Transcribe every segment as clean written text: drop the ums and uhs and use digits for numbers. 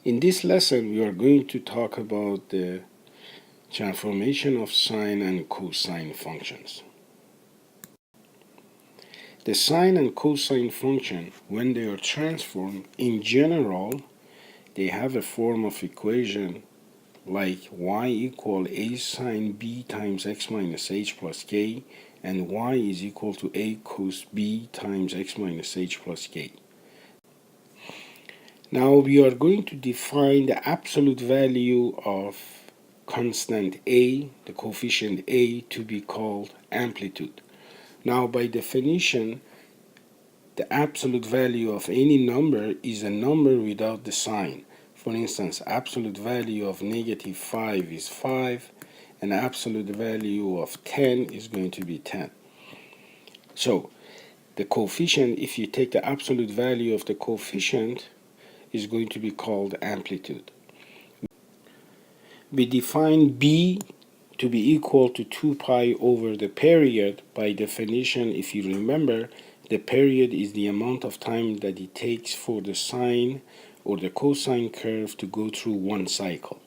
In this lesson, we are going to talk about the transformation of sine and cosine functions. The sine and cosine function, when they are transformed, in general, they have a form of equation like y equal a sine b times x minus h plus k, and y is equal to a cos b times x minus h plus k. Now we are going to define the absolute value of constant a, the coefficient a, to be called amplitude. Now by definition, the absolute value of any number is a number without the sign. For instance, absolute value of -5 is 5, and absolute value of 10 is going to be 10. So the coefficient, if you take the absolute value of the coefficient, is going to be called amplitude. We define b to be equal to 2 pi over the period. By definition, if you remember, the period is the amount of time that it takes for the sine or the cosine curve to go through one cycle.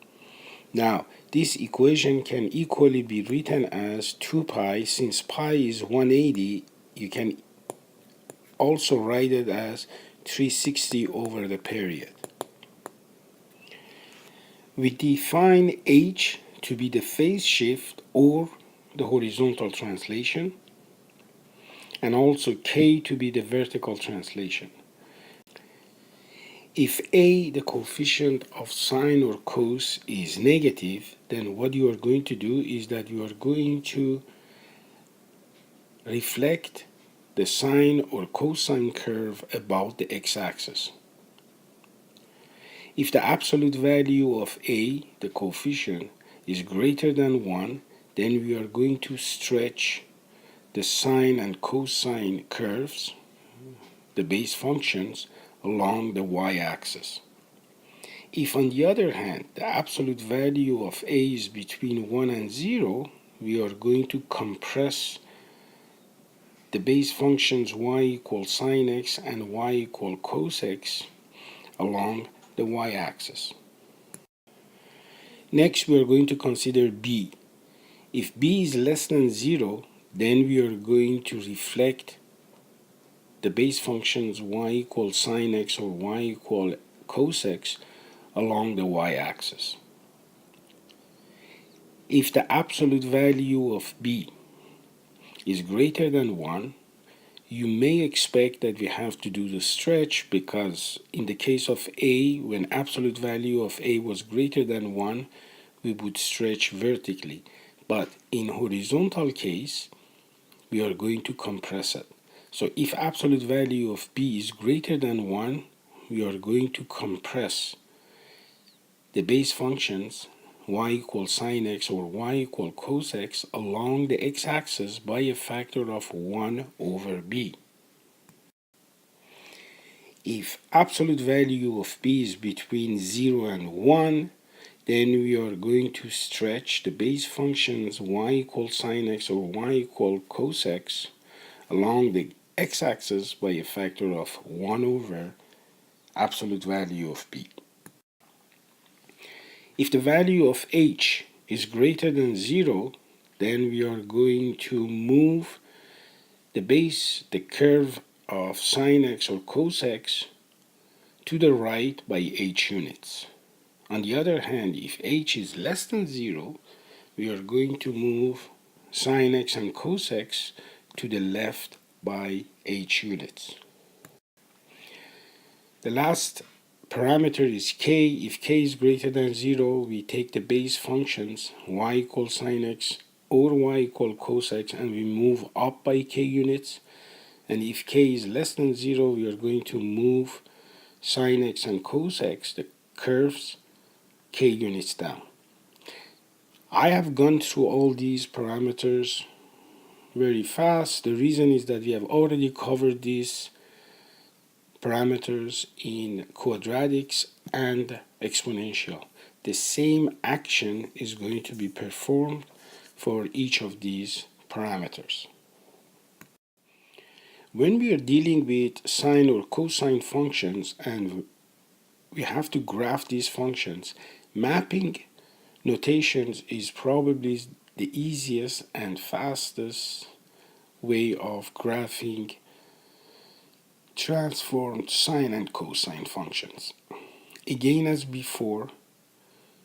Now, this equation can equally be written as 2 pi. Since pi is 180, you can also write it as 360 over the period. We define h to be the phase shift or the horizontal translation, and also k to be the vertical translation. If a, the coefficient of sine or cos, is negative, then what you are going to do is that you are going to reflect the sine or cosine curve about the x-axis. If the absolute value of a, the coefficient, is greater than 1, then we are going to stretch the sine and cosine curves, the base functions, along the y-axis. If, on the other hand, the absolute value of a is between 1 and 0, we are going to compress the base functions y equals sine x and y equals cos x along the y-axis. Next, we are going to consider b. If b is less than 0, then we are going to reflect the base functions y equals sine x or y equals cos x along the y-axis. If the absolute value of b is greater than 1, you may expect that we have to do the stretch, because in the case of a, when absolute value of a was greater than 1, we would stretch vertically. But in horizontal case, we are going to compress it. So if absolute value of b is greater than 1, we are going to compress the base functions y equals sine x or y equals cos x along the x-axis by a factor of 1 over b. If absolute value of b is between 0 and 1, then we are going to stretch the base functions y equals sine x or y equals cos x along the x-axis by a factor of 1 over absolute value of b. If the value of h is greater than 0, then we are going to move the curve of sine x or cos x to the right by h units. On the other hand, if h is less than 0, we are going to move sine x and cos x to the left by h units. The last parameter is k. If k is greater than 0, we take the base functions y equals sine x or y equals cos x and we move up by k units. And if k is less than 0, we are going to move sine x and cos x, the curves, k units down. I have gone through all these parameters very fast. The reason is that we have already covered these parameters in quadratics and exponential. The same action is going to be performed for each of these parameters. When we are dealing with sine or cosine functions and we have to graph these functions. Mapping notations is probably the easiest and fastest way of graphing transformed sine and cosine functions. Again, as before,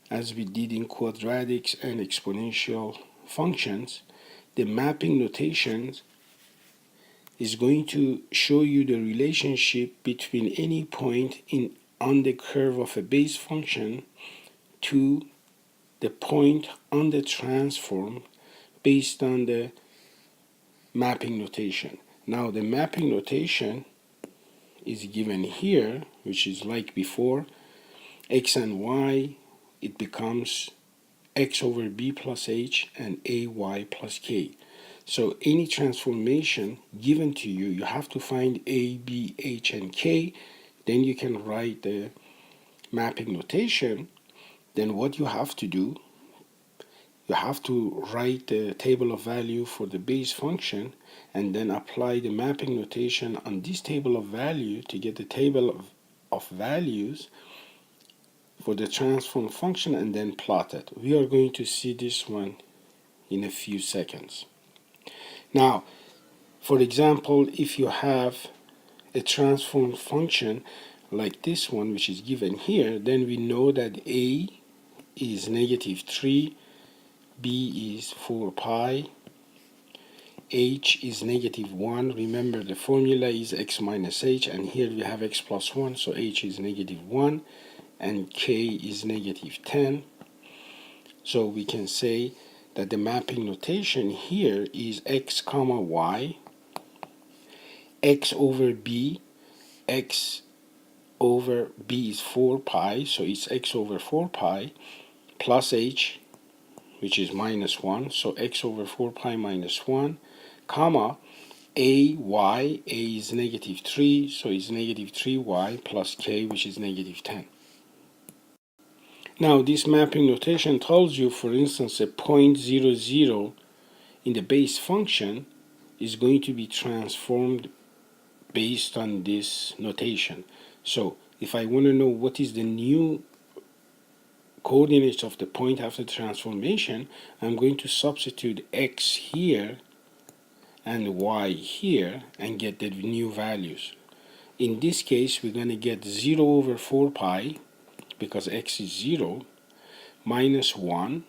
as we did in quadratics and exponential functions, the mapping notations is going to show you the relationship between any point on the curve of a base function to the point on the transform based on the mapping notation. Now the mapping notation is given here, which is like before, x and y, it becomes x over b plus h and ay plus k. So any transformation given to you, you have to find a, b, h, and k. Then you can write the mapping notation. Then what you have to do, you have to write the table of value for the base function and then apply the mapping notation on this table of value to get the table of values for the transform function and then plot it. We are going to see this one in a few seconds. Now, for example, if you have a transform function like this one, which is given here, then we know that a is negative 3, b is 4 pi, h is negative 1. Remember, the formula is x minus h, and here we have x plus 1, so h is negative 1, and k is negative 10. So we can say that the mapping notation here is x comma y, x over b, x over b is 4 pi, so it's x over 4 pi, plus h, which is minus 1, so x over 4 pi minus 1, comma, a is negative 3, so it's negative 3y, plus k, which is negative 10. Now, this mapping notation tells you, for instance, a point 0, 0 in the base function is going to be transformed based on this notation. So, if I want to know what is the new coordinates of the point after transformation, I'm going to substitute x here and y here and get the new values. In this case, we're going to get 0 over 4 pi, because x is 0, minus 1,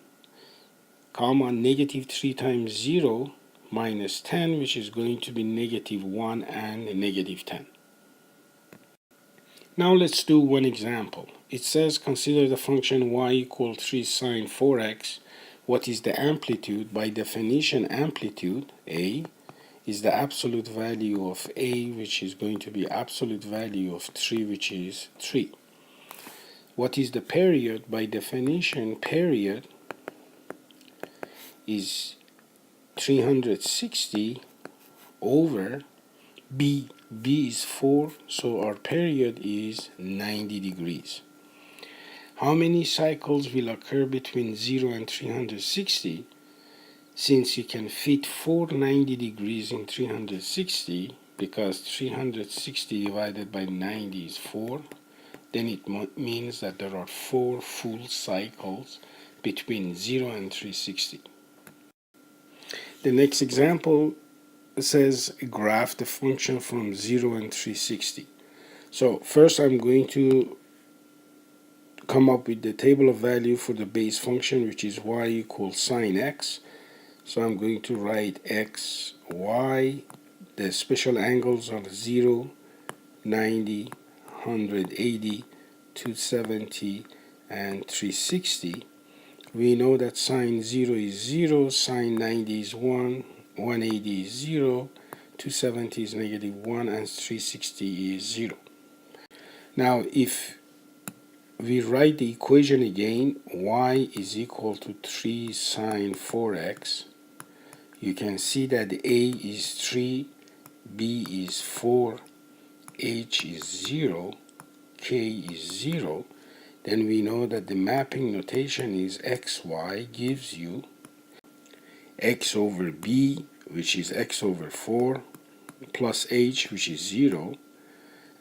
comma, negative 3 times 0, minus 10, which is going to be negative 1 and negative 10. Now let's do one example. It says consider the function y equals 3 sine 4x. What is the amplitude? By definition, amplitude, a, is the absolute value of a, which is going to be absolute value of 3, which is 3. What is the period? By definition, period is 360 over b. b is 4, so our period is 90 degrees. How many cycles will occur between 0 and 360? Since you can fit 490 degrees in 360, because 360 divided by 90 is 4, then it means that there are 4 full cycles between 0 and 360. The next example says graph the function from 0 and 360. So first I'm going to come up with the table of value for the base function, which is y equals sine x. So I'm going to write x, y, the special angles are 0, 90, 180, 270, and 360. We know that sine 0 is 0, sine 90 is 1, 180 is 0, 270 is negative 1, and 360 is 0. Now, if we write the equation again, y is equal to 3 sine 4x, you can see that a is 3, b is 4, h is 0, k is 0. Then we know that the mapping notation is xy gives you x over b, which is x over 4, plus h, which is 0,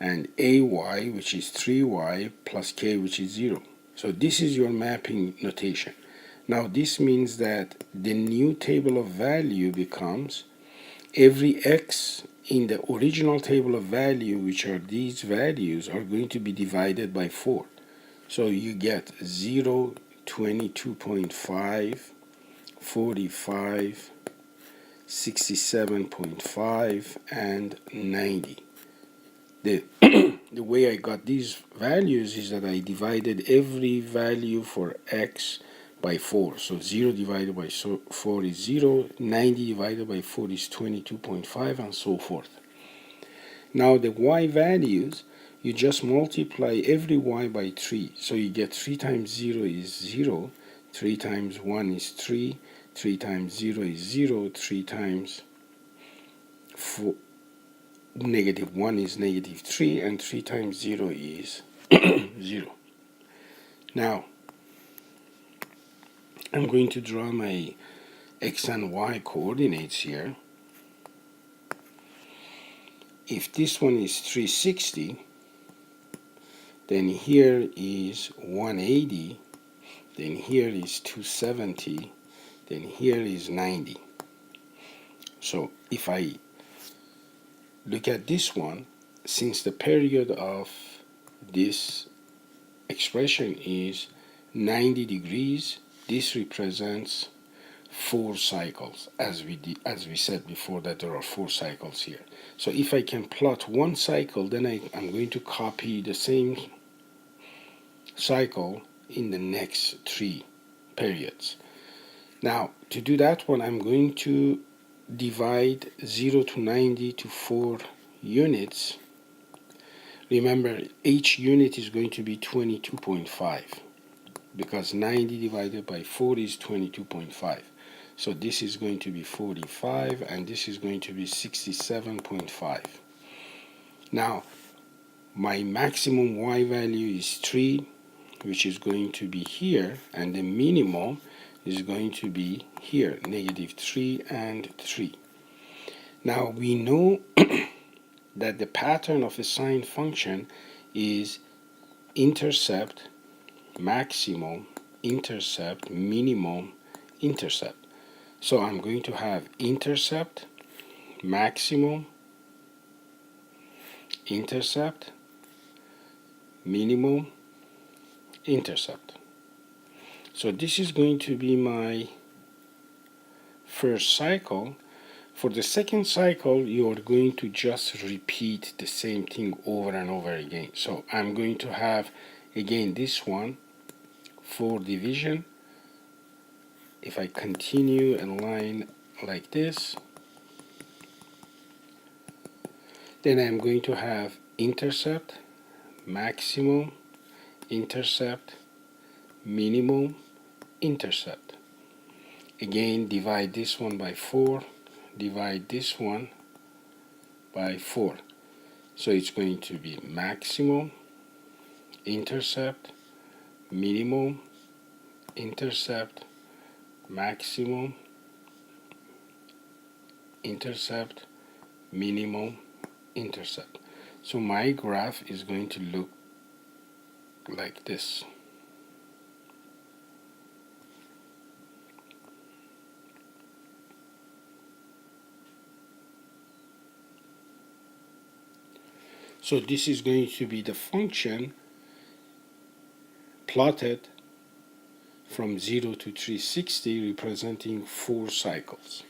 and ay, which is 3y, plus k, which is 0. So this is your mapping notation. Now this means that the new table of value becomes every x in the original table of value, which are these values, are going to be divided by 4. So you get 0, 22.5, 45, 67.5, and 90. The way I got these values is that I divided every value for x by 4. So 0 divided by 4 is 0, 90 divided by 4 is 22.5, and so forth. Now the y values, you just multiply every y by 3. So you get 3 times 0 is 0, 3 times 1 is 3, 3 times 0 is 0, 3 times 4, negative 1 is negative 3, and 3 times 0 is 0. Now, I'm going to draw my x and y coordinates here. If this one is 360, then here is 180, then here is 270, then here is 90. So if I look at this one, since the period of this expression is 90 degrees, this represents 4 cycles, as we said before that there are 4 cycles here. So if I can plot one cycle, then I'm going to copy the same cycle in the next 3 periods. Now to do that one, I'm going to divide 0 to 90 to 4 units. Remember, each unit is going to be 22.5 because 90 divided by 4 is 22.5. So this is going to be 45 and this is going to be 67.5. Now my maximum y value is 3, which is going to be here, and the minimum is going to be here, negative 3 and 3. Now we know that the pattern of a sine function is intercept, maximum, intercept, minimum, intercept. So I'm going to have intercept, maximum, intercept, minimum, intercept. So this is going to be my first cycle. For the second cycle, you are going to just repeat the same thing over and over again. So I'm going to have again this one, 4 division. If I continue a line like this, then I'm going to have intercept, maximum, intercept, minimum, intercept. Again, divide this one by 4, divide this one by 4. So it's going to be maximum, intercept, minimum, intercept, maximum, intercept, minimum, intercept. So my graph is going to look like this. So this is going to be the function plotted from 0 to 360, representing 4 cycles.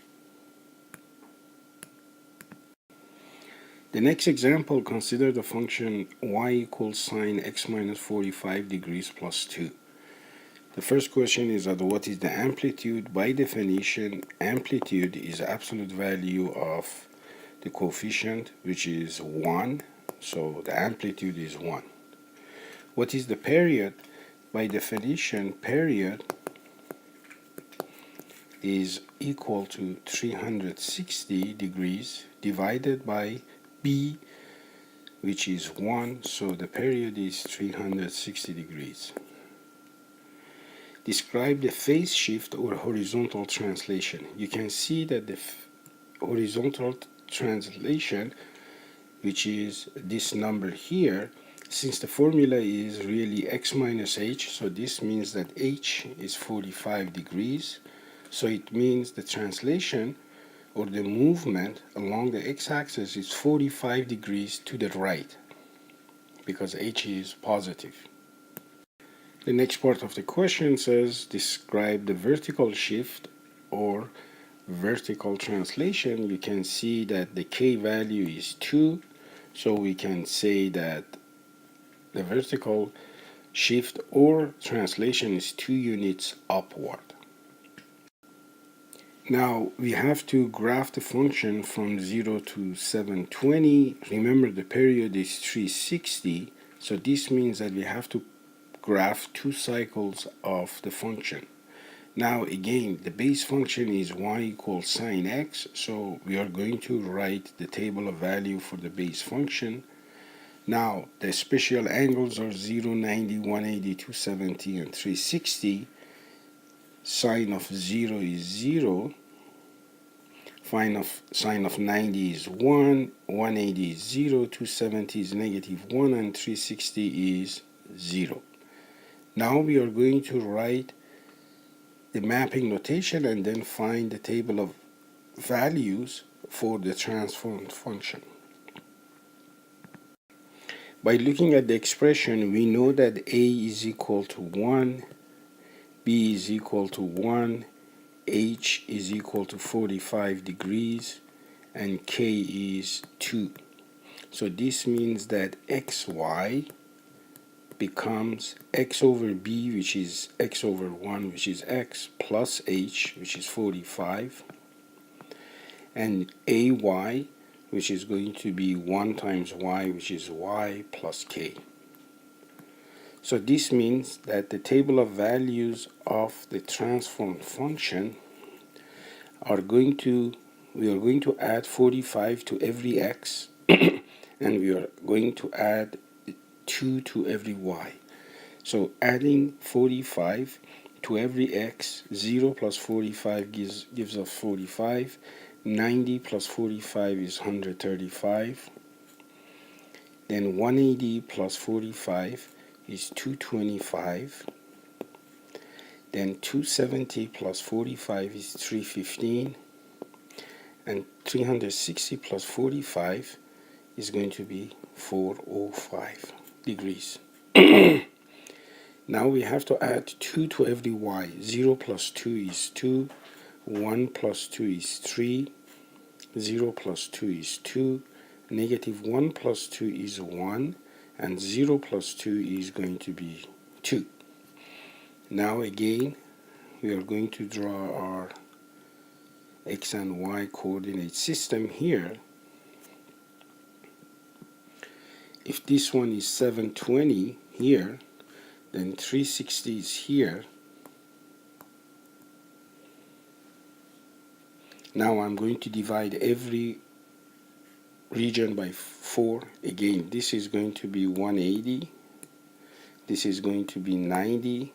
The next example, consider the function y equals sine x minus 45 degrees plus 2. The first question is that what is the amplitude? By definition, amplitude is absolute value of the coefficient, which is 1. So the amplitude is 1. What is the period? By definition, period is equal to 360 degrees divided by b, which is 1. So the period is 360 degrees. Describe the phase shift or horizontal translation. You can see that the horizontal translation which is this number here. Since the formula is really x minus h, so this means that h is 45 degrees. So it means the translation or the movement along the x-axis is 45 degrees to the right because h is positive. The next part of the question says describe the vertical shift or vertical translation. You can see that the k value is 2, so we can say that the vertical shift or translation is 2 units upward. Now we have to graph the function from 0 to 720. Remember the period is 360, so this means that we have to graph 2 cycles of the function. Now again, the base function is y equals sine x, so we are going to write the table of value for the base function. Now the special angles are 0, 90, 180, 270, and 360. Sine of 0 is 0. Sine of 90 is 1, 180 is 0, 270 is negative 1, and 360 is 0. Now we are going to write the mapping notation and then find the table of values for the transformed function. By looking at the expression, we know that a is equal to 1, b is equal to 1, h is equal to 45 degrees, and k is 2. So this means that xy becomes x over b, which is x over 1, which is x, plus h, which is 45, and ay, which is going to be 1 times y, which is y plus k. So this means that the table of values of the transformed function are we are going to add 45 to every x, and we are going to add 2 to every y. So adding 45 to every x, 0 plus 45 gives us 45. 90 plus 45 is 135. Then 180 plus 45 is 225. Then 270 plus 45 is 315. And 360 plus 45 is going to be 405 degrees. Now we have to add 2 to every y. 0 plus 2 is 2. 1 plus 2 is 3. 0 plus 2 is 2. Negative 1 plus 2 is 1. And 0 plus 2 is going to be 2. Now again, we are going to draw our x and y coordinate system here. If this one is 720 here, then 360 is here. Now I'm going to divide every region by 4. Again, this is going to be 180. This is going to be 90.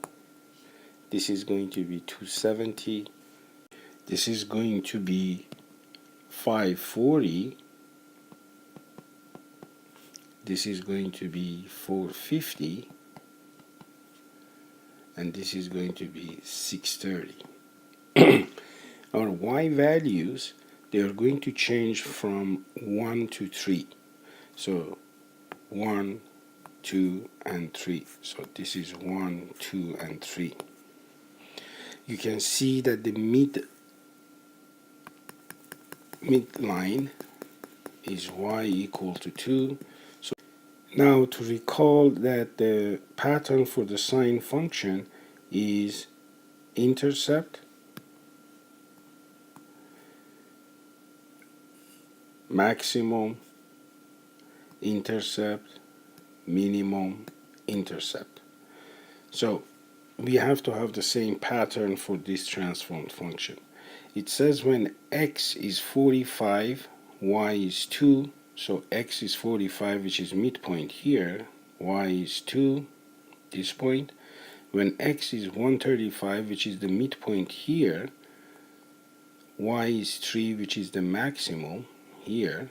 This is going to be 270. This is going to be 540. This is going to be 450. And this is going to be 630. Our y values, they are going to change from 1 to 3. So 1, 2, and 3. So this is 1, 2, and 3. You can see that the midline is y equal to 2. So now to recall that the pattern for the sine function is intercept, maximum, intercept, minimum, intercept. So we have to have the same pattern for this transformed function. It says when x is 45, y is 2. So x is 45, which is midpoint here. Y is 2, this point. When x is 135, which is the midpoint here, y is 3, which is the maximum here.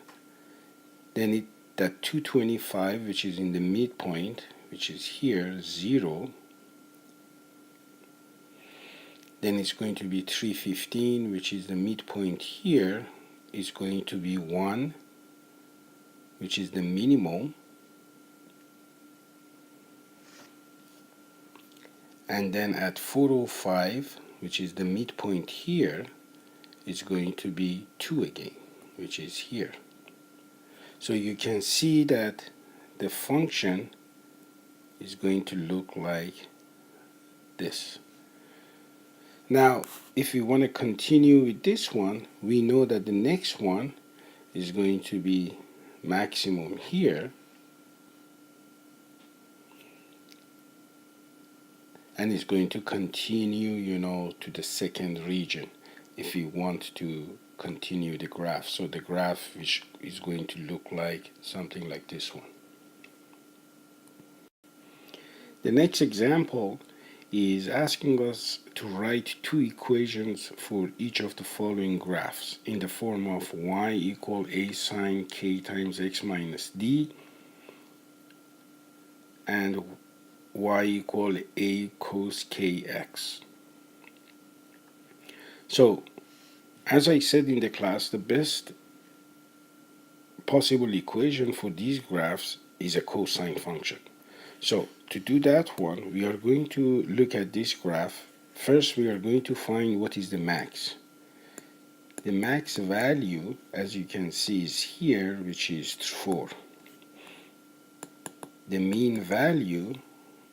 Then that 225, which is in the midpoint, which is here, 0. Then it's going to be 315, which is the midpoint here, is going to be 1, which is the minimum. And then at 405, which is the midpoint here, it's going to be 2 again, which is here. So you can see that the function is going to look like this. Now, if we want to continue with this one, we know that the next one is going to be maximum here, and it's going to continue, to the second region if we want to continue the graph. So the graph is going to look like something like this one. The next example is asking us to write two equations for each of the following graphs in the form of y equal a sine k times x minus d and y equal a cos kx. So, as I said in the class, the best possible equation for these graphs is a cosine function. So, to do that one, we are going to look at this graph. First, we are going to find what is the max. The max value, as you can see, is here, which is 4. The mean value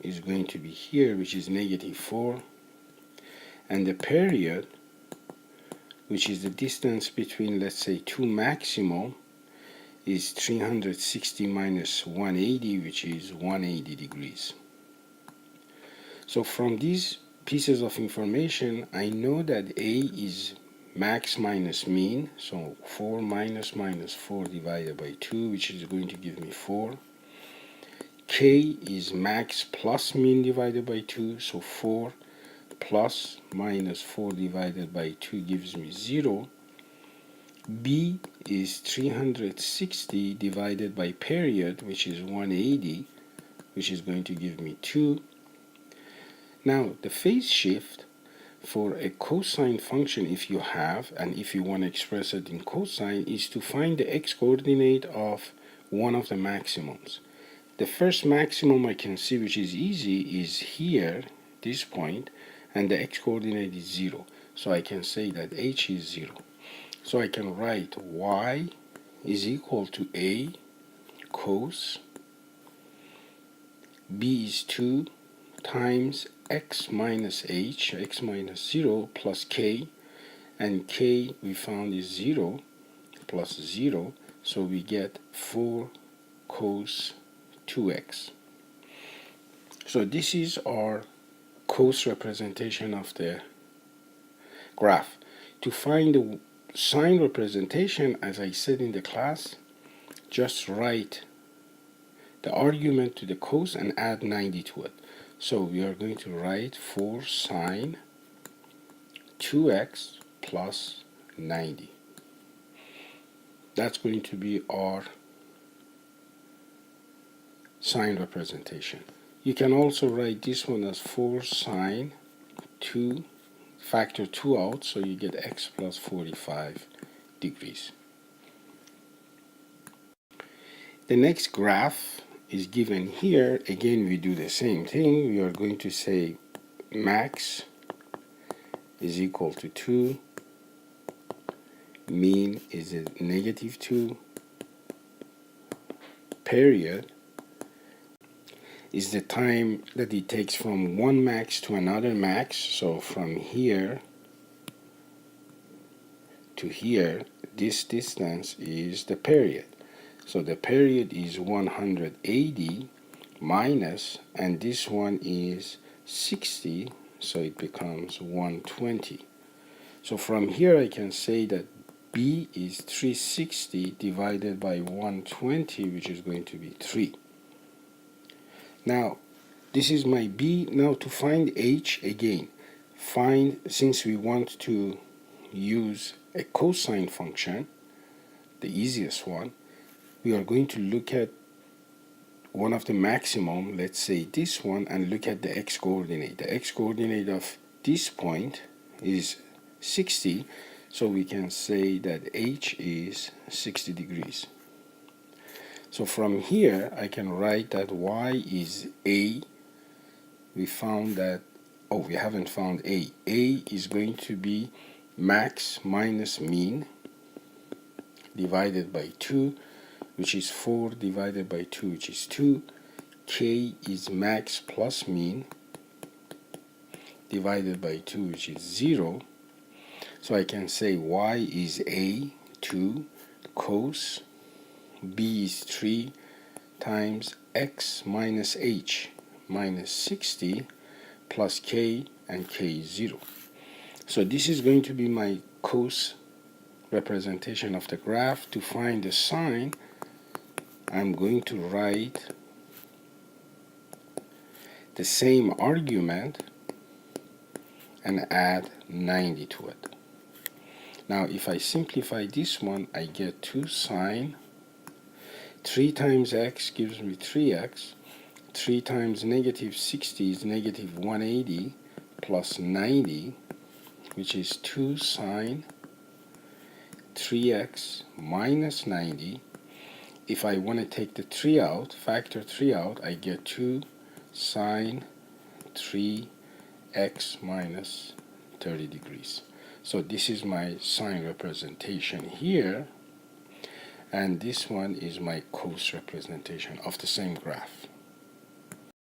is going to be here, which is -4. And the period, which is the distance between, let's say, two maximum, is 360 minus 180, which is 180 degrees. So from these pieces of information, I know that A is max minus mean, so 4 minus 4 divided by 2, which is going to give me 4. K is max plus mean divided by 2, so 4 plus minus 4 divided by 2 gives me 0. B is 360 divided by period, which is 180, which is going to give me 2. Now, the phase shift for a cosine function, if you have, and if you want to express it in cosine, is to find the x-coordinate of one of the maximums. The first maximum I can see, which is easy, is here, this point, and the x-coordinate is 0. So I can say that h is 0. So I can write y is equal to a cos, b is 2 times x minus h, x minus 0 plus k, and k we found is 0 plus 0, so we get 4 cos 2x. So this is our cos representation of the graph. To find the sine representation, as I said in the class, just write the argument to the cos and add 90 to it. So we are going to write 4 sine 2x plus 90. That's going to be our sine representation. You can also write this one as 4 sine 2, factor 2 out, so you get x plus 45 degrees. The next graph is given here. Again, we do the same thing. We are going to say max is equal to 2, mean is a -2, period is the time that it takes from one max to another max. So from here to here, this distance is the period. So the period is 180 minus, and this one is 60, so it becomes 120. So from here I can say that B is 360 divided by 120, which is going to be 3. Now, this is my B. Now to find H again, since we want to use a cosine function, the easiest one, we are going to look at one of the maximum, let's say this one, and look at the x-coordinate. The x-coordinate of this point is 60, so we can say that h is 60 degrees. So from here, I can write that y is a. We found that, oh, we haven't found a. A is going to be max minus mean divided by 2, which is 4 divided by 2, which is 2. K is max plus mean divided by 2, which is 0. So I can say y is a, 2, cos, b is 3 times x minus h minus 60 plus k, and k is 0. So this is going to be my cos representation of the graph. To find the sine, I'm going to write the same argument and add 90 to it. Now if I simplify this one, I get 2 sine. 3 times x gives me 3x. 3 times negative 60 is negative 180 plus 90, which is 2 sine 3x minus 90. If I want to take the 3 out, factor 3 out, I get 2 sine 3x minus 30 degrees. So this is my sine representation here, and this one is my cos representation of the same graph.